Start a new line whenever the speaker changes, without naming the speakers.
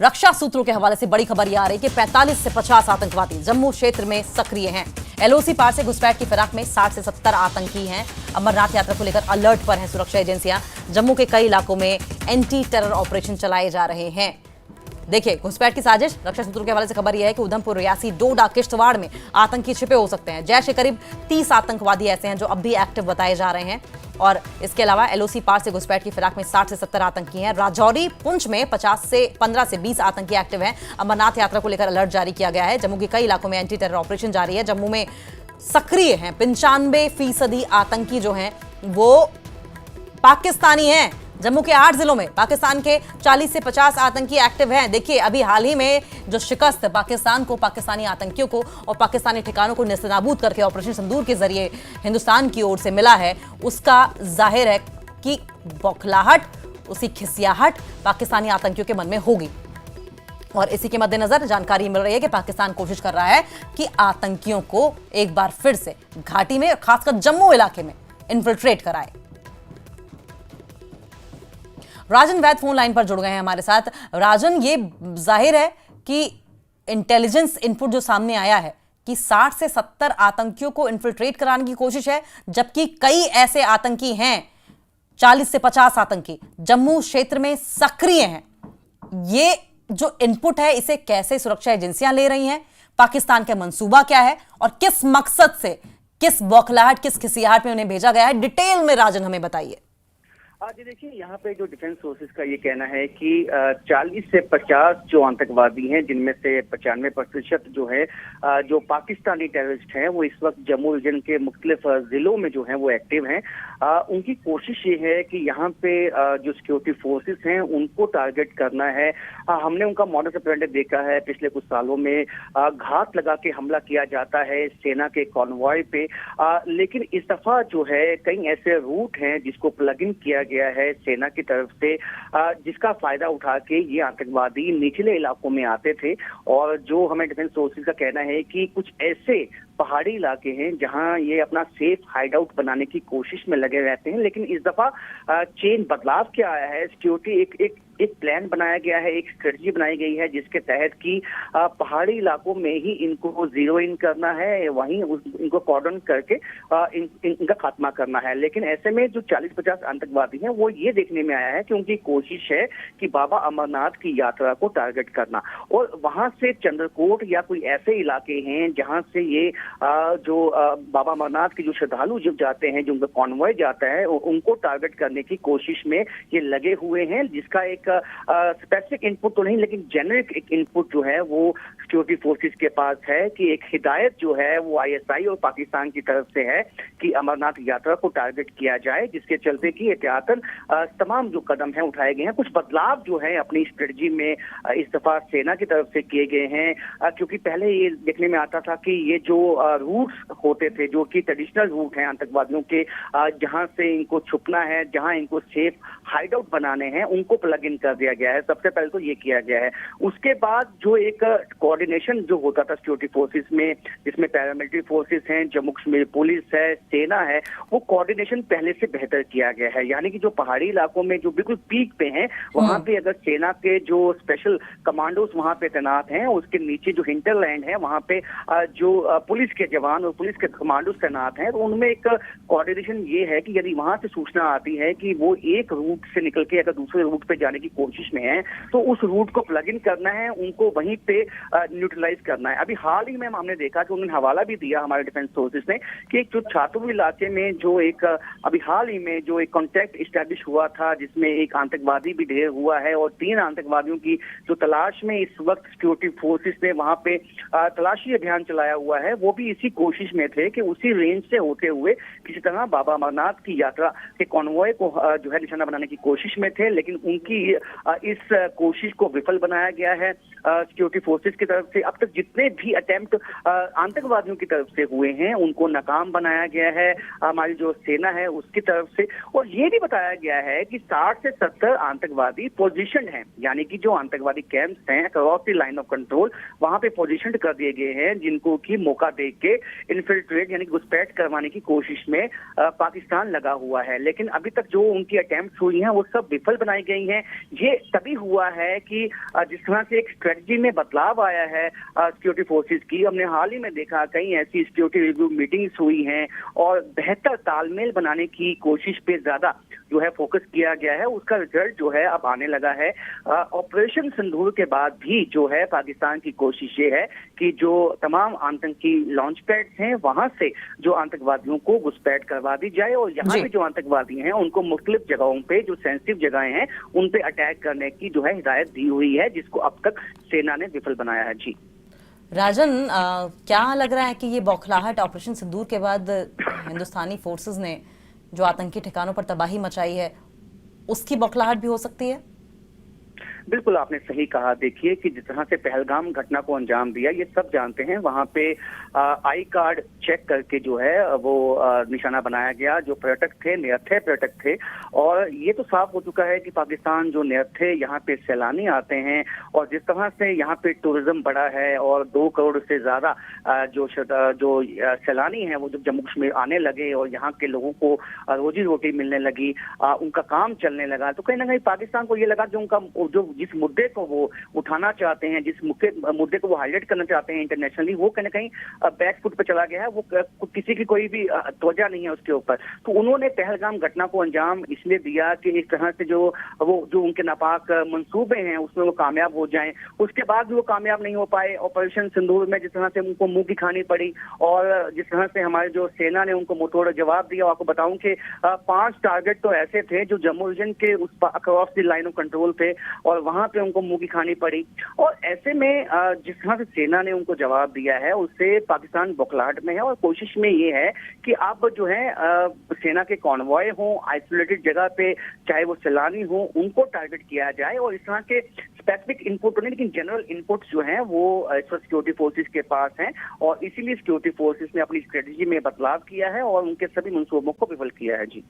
रक्षा सूत्रों के हवाले से बड़ी खबर यह आ रही है कि 45 से 50 आतंकवादी जम्मू क्षेत्र में सक्रिय हैं। एलओसी पार से घुसपैठ की फिराक में 60 से 70 आतंकी हैं। अमरनाथ यात्रा को लेकर अलर्ट पर हैं सुरक्षा एजेंसियां। जम्मू के कई इलाकों में एंटी टेरर ऑपरेशन चलाए जा रहे हैं। देखिए, घुसपैठ की साजिश, रक्षा सूत्रों के हवाले से खबर यह है कि उधमपुर, रियासी, डोडा, किश्तवाड़ में आतंकी छिपे हो सकते हैं। जैश के करीब 30 आतंकवादी ऐसे हैं जो अब भी एक्टिव बताए जा रहे हैं। और इसके अलावा एलओसी पार से घुसपैठ की फिराक में 60 से 70 आतंकी हैं। राजौरी, पुंछ में 15 से 20 आतंकी एक्टिव हैं। अमरनाथ यात्रा को लेकर अलर्ट जारी किया गया है। जम्मू के कई इलाकों में एंटी टेरर ऑपरेशन जारी है। जम्मू में सक्रिय हैं 95% आतंकी जो हैं वो पाकिस्तानी हैं। जम्मू के 8 जिलों में पाकिस्तान के 40 से 50 आतंकी एक्टिव हैं। देखिए, अभी हाल ही में जो शिकस्त पाकिस्तान को, पाकिस्तानी आतंकियों को और पाकिस्तानी ठिकानों को नेस्तनाबूद करके ऑपरेशन सिंदूर के जरिए हिंदुस्तान की ओर से मिला है, उसका जाहिर है कि बौखलाहट, उसी खिसियाहट पाकिस्तानी आतंकियों के मन में होगी। और इसी के मद्देनजर जानकारी मिल रही है कि पाकिस्तान कोशिश कर रहा है कि आतंकियों को एक बार फिर से घाटी में, खासकर जम्मू इलाके में इन्फिल्ट्रेट कराए। राजन वैद फोन लाइन पर जुड़ गए हैं हमारे साथ। राजन, ये जाहिर है कि इंटेलिजेंस इनपुट जो सामने आया है कि 60 से 70 आतंकियों को इन्फिल्ट्रेट कराने की कोशिश है, जबकि कई ऐसे आतंकी हैं, 40 से 50 आतंकी जम्मू क्षेत्र में सक्रिय हैं। ये जो इनपुट है, इसे कैसे सुरक्षा एजेंसियां ले रही हैं? पाकिस्तान का मंसूबा क्या है और किस मकसद से, किस बौखलाहट, किस खिसियाहट में उन्हें भेजा गया है? डिटेल में राजन हमें बताइए।
जी देखिए, यहाँ पे जो डिफेंस फोर्सेस का ये कहना है कि 40 से 50 जो आतंकवादी हैं, जिनमें से 95% जो है जो पाकिस्तानी टेररिस्ट हैं, वो इस वक्त जम्मू रीजन के मुख्तलिफ जिलों में जो हैं वो एक्टिव हैं। उनकी कोशिश ये है कि यहाँ पे जो सिक्योरिटी फोर्सेस हैं उनको टारगेट करना है। हमने उनका मॉडस ऑपरेंडी देखा है पिछले कुछ सालों में। घात लगा के हमला किया जाता है सेना के कॉन्वॉय पे, लेकिन इस दफा जो है कई ऐसे रूट हैं जिसको प्लग इन किया गया है सेना की तरफ से, जिसका फायदा उठा के ये आतंकवादी निचले इलाकों में आते थे। और जो हमें डिफेंस फोर्सेस का कहना है कि कुछ ऐसे पहाड़ी इलाके हैं जहां ये अपना सेफ हाइड आउट बनाने की कोशिश में लगे रहते हैं। लेकिन इस दफा चेन बदलाव क्या आया है, सिक्योरिटी एक प्लान बनाया गया है, एक स्ट्रेटजी बनाई गई है जिसके तहत कि पहाड़ी इलाकों में ही इनको जीरो इन करना है, वहीं इनको कॉर्डन करके इनका खात्मा करना है। लेकिन ऐसे में जो 40-50 आतंकवादी हैं वो ये देखने में आया है कि उनकी कोशिश है कि बाबा अमरनाथ की यात्रा को टारगेट करना, और वहां से चंद्रकोट या कोई ऐसे इलाके हैं जहां से ये जो बाबा अमरनाथ के जो श्रद्धालु जब जाते हैं, जो उनका कॉन्वॉय जाता है, उनको टारगेट करने की कोशिश में ये लगे हुए हैं। जिसका एक स्पेसिफिक इनपुट तो नहीं, लेकिन जेनरिक एक इनपुट जो है वो सिक्योरिटी फोर्सेस के पास है कि एक हिदायत जो है वो आईएसआई और पाकिस्तान की तरफ से है कि अमरनाथ यात्रा को टारगेट किया जाए, जिसके चलते कि एहतियातन तमाम जो कदम हैं उठाए गए हैं। कुछ बदलाव जो है अपनी स्ट्रेटजी में इस दफा सेना की तरफ से किए गए हैं, क्योंकि पहले ये देखने में आता था कि ये जो रूट्स होते थे, जो कि ट्रेडिशनल रूट हैं आतंकवादियों के, जहां से इनको छुपना है, जहां इनको सेफ हाइड आउट बनाने हैं, उनको प्लग इन कर दिया गया है। सबसे पहले तो ये किया गया है। उसके बाद जो एक कोऑर्डिनेशन जो होता था सिक्योरिटी फोर्सेस में, जिसमें पैरामिलिट्री फोर्सेस हैं, जम्मू कश्मीर पुलिस है, सेना है, वो कोऑर्डिनेशन पहले से बेहतर किया गया है। यानी कि जो पहाड़ी इलाकों में जो बिल्कुल पीक पे हैं, वहां पे अगर सेना के जो स्पेशल कमांडोज वहां पे तैनात हैं, उसके नीचे जो हिंटरलैंड है वहां पे जो पुलिस के जवान और पुलिस के कमांडोज तैनात हैं, तो उनमें एक कोऑर्डिनेशन ये है कि यदि वहां से सूचना आती है कि वो एक रूट से निकल के अगर दूसरे रूट पे जाने की कोशिश में है, तो उस रूट को प्लग इन करना है, उनको वहीं पे न्यूट्रलाइज करना है। अभी हाल ही में हमने देखा कि उन्होंने हवाला भी दिया हमारे डिफेंस फोर्सेस ने कि एक जो छात्रपुर इलाके में जो एक अभी हाल ही में जो एक कॉन्टैक्ट इस्टेब्लिश हुआ था, जिसमें एक आतंकवादी भी ढेर हुआ है और 3 आतंकवादियों की जो तलाश में इस वक्त सिक्योरिटी फोर्सेस ने वहां पे तलाशी अभियान चलाया हुआ है, वो भी इसी कोशिश में थे कि उसी रेंज से होते हुए किसी तरह बाबा अमरनाथ की यात्रा के कॉन्वॉय को जो है निशाना बनाने की कोशिश में थे। लेकिन उनकी इस कोशिश को विफल बनाया गया है सिक्योरिटी फोर्सेस की तरफ से। अब तक जितने भी अटेम्प्ट आतंकवादियों की तरफ से हुए हैं उनको नाकाम बनाया गया है हमारी जो सेना है उसकी तरफ से। और ये भी बताया गया है कि 60 से 70 आतंकवादी पोजीशन हैं, यानी कि जो आतंकवादी कैंप्स हैं across the line of control, वहां पे पोजीशन कर दिए गए हैं, जिनको की मौका दे के इन्फिल्ट्रेट यानी घुसपैठ करवाने की कोशिश में पाकिस्तान लगा हुआ है। लेकिन अभी तक जो उनकी अटेम्प्ट हुई हैं वो सब विफल बनाई गई हैं। ये तभी हुआ है कि जिस तरह से एक स्ट्रेटजी में बदलाव आया है सिक्योरिटी फोर्सेस की। हमने हाल ही में देखा कई ऐसी सिक्योरिटी रिव्यू मीटिंग्स हुई हैं और बेहतर तालमेल बनाने की कोशिश पे ज्यादा जो है फोकस किया गया है। उसका रिजल्ट जो है अब आने लगा है। ऑपरेशन सिंदूर के बाद भी जो है पाकिस्तान की कोशिश ये है कि जो तमाम आतंकी लॉन्च पैड्स हैं वहां से जो आतंकवादियों को घुसपैठ करवा दी जाए और यहाँ पे जो आतंकवादी हैं उनको मुख्तलिफ जगहों पे जो सेंसिटिव जगहें हैं उन पे अटैक करने की जो है हिदायत दी हुई है, जिसको अब तक सेना ने विफल बनाया है। जी
राजन, क्या लग रहा है कि ये बौखलाहट ऑपरेशन सिंदूर के बाद हिंदुस्तानी फोर्सेस ने जो आतंकी ठिकानों पर तबाही मचाई है उसकी बौखलाहट भी हो सकती है?
बिल्कुल आपने सही कहा। देखिए कि जिस तरह से पहलगाम घटना को अंजाम दिया ये सब जानते हैं। वहां पे आई कार्ड चेक करके जो है वो निशाना बनाया गया। जो पर्यटक थे निरक्षर पर्यटक थे और ये तो साफ हो चुका है कि पाकिस्तान जो निरक्षर यहाँ पे सैलानी आते हैं और जिस तरह से यहाँ पे टूरिज्म बढ़ा है और 2 करोड़ से ज्यादा जो सैलानी हैं वो जब जम्मू कश्मीर आने लगे और यहाँ के लोगों को रोजी रोटी मिलने लगी, उनका काम चलने लगा, तो कहीं ना कहीं पाकिस्तान को ये लगा जो उनका जो जिस मुद्दे को वो उठाना चाहते हैं, जिस मुद्दे को वो हाईलाइट करना चाहते हैं इंटरनेशनली, वो कहीं ना कहीं बैक फुट पे चला गया है। वो किसी की कोई भी तवज्जो नहीं है उसके ऊपर। तो उन्होंने पहलगाम घटना को अंजाम इसलिए दिया कि इस तरह से जो उनके नापाक मंसूबे हैं उसमें वो कामयाब हो जाएं। उसके बाद भी वो कामयाब नहीं हो पाए। ऑपरेशन सिंदूर में जिस तरह से उनको मुंह की खानी पड़ी और जिस तरह से हमारे जो सेना ने उनको मुंहतोड़ जवाब दिया। आपको बताऊं कि 5 टारगेट तो ऐसे थे जो जम्मू रीजन के उस across the line of control थे और वहां पे उनको मुंह की खानी पड़ी। और ऐसे में जिस तरह से सेना ने उनको जवाब दिया है उससे पाकिस्तान बौखलाहट में है और कोशिश में ये है कि अब जो है सेना के कॉन्वॉय हो, आइसोलेटेड जगह पे चाहे वो सैलानी हो, उनको टारगेट किया जाए और इस तरह के स्पेसिफिक इनपुट नहीं लेकिन जनरल इनपुट जो हैं वो इस वक्त सिक्योरिटी फोर्सेस के पास हैं और इसीलिए सिक्योरिटी फोर्सेस ने अपनी स्ट्रेटजी में बदलाव किया है और उनके सभी मंसूबों को विफल किया है। जी